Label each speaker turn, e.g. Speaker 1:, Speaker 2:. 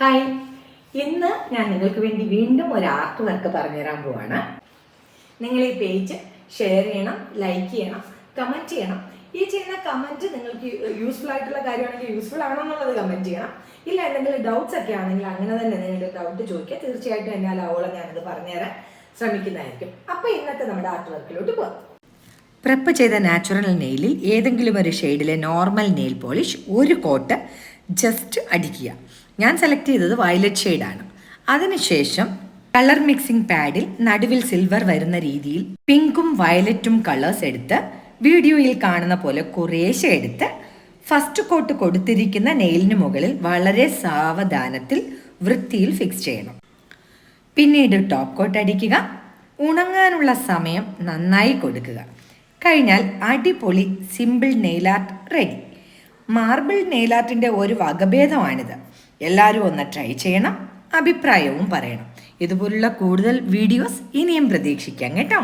Speaker 1: Hi, ഇന്ന് ഞാൻ നിങ്ങൾക്ക് വേണ്ടി വീണ്ടും ഒരു ആർട്ട് വർക്ക് പറഞ്ഞുതരാൻ പോവാണ്. നിങ്ങൾ ഈ പേജ് ഷെയർ ചെയ്യണം, ലൈക്ക് ചെയ്യണം, കമൻറ്റ് ചെയ്യണം. ഈ ചെയ്യുന്ന കമൻറ്റ് നിങ്ങൾക്ക് യൂസ്ഫുൾ ആയിട്ടുള്ള കാര്യമാണെങ്കിൽ യൂസ്ഫുൾ ആണോ എന്നുള്ളത് കമൻറ്റ് ചെയ്യണം. ഇല്ല എന്തെങ്കിലും ഡൗട്ട്സ് ഒക്കെ ആണെങ്കിൽ അങ്ങനെ തന്നെ നിങ്ങളുടെ ഡൗട്ട് ചോദിക്കുക. തീർച്ചയായിട്ടും എന്നാൽ ആവോളം ഞാനത് പറഞ്ഞുതരാൻ ശ്രമിക്കുന്നതായിരിക്കും. അപ്പോൾ ഇന്നത്തെ നമ്മുടെ ആർട്ട് വർക്കിലോട്ട് പോകാം. പ്രെപ്പ് ചെയ്ത നാച്ചുറൽ നെയിലിൽ ഏതെങ്കിലും ഒരു ഷെയ്ഡിലെ നോർമൽ നെയിൽ പോളിഷ് ഒരു കോട്ട് ജസ്റ്റ് അടിക്കുക. ഞാൻ സെലക്ട് ചെയ്തത് വയലറ്റ് ഷെയ്ഡാണ്. അതിനുശേഷം കളർ മിക്സിംഗ് പാഡിൽ നടുവിൽ സിൽവർ വരുന്ന രീതിയിൽ പിങ്കും വയലറ്റും കളേഴ്സ് എടുത്ത് വീഡിയോയിൽ കാണുന്ന പോലെ കുറേശ്ശെ എടുത്ത് ഫസ്റ്റ് കോട്ട് കൊടുത്തിരിക്കുന്ന നെയിലിന് മുകളിൽ വളരെ സാവധാനത്തിൽ വൃത്തിയിൽ ഫിക്സ് ചെയ്യണം. പിന്നീട് ടോപ്പ് കോട്ട് അടിക്കുക. ഉണങ്ങാനുള്ള സമയം നന്നായി കൊടുക്കുക. കഴിഞ്ഞാൽ അടിപൊളി simple nail art ready. Marble nail ആർട്ടിൻ്റെ ഒരു വകഭേദമാണിത്. എല്ലാവരും ഒന്ന് ട്രൈ ചെയ്യണം, അഭിപ്രായവും പറയണം. ഇതുപോലുള്ള കൂടുതൽ വീഡിയോസ് ഇനിയും പ്രതീക്ഷിക്കാം കേട്ടോ.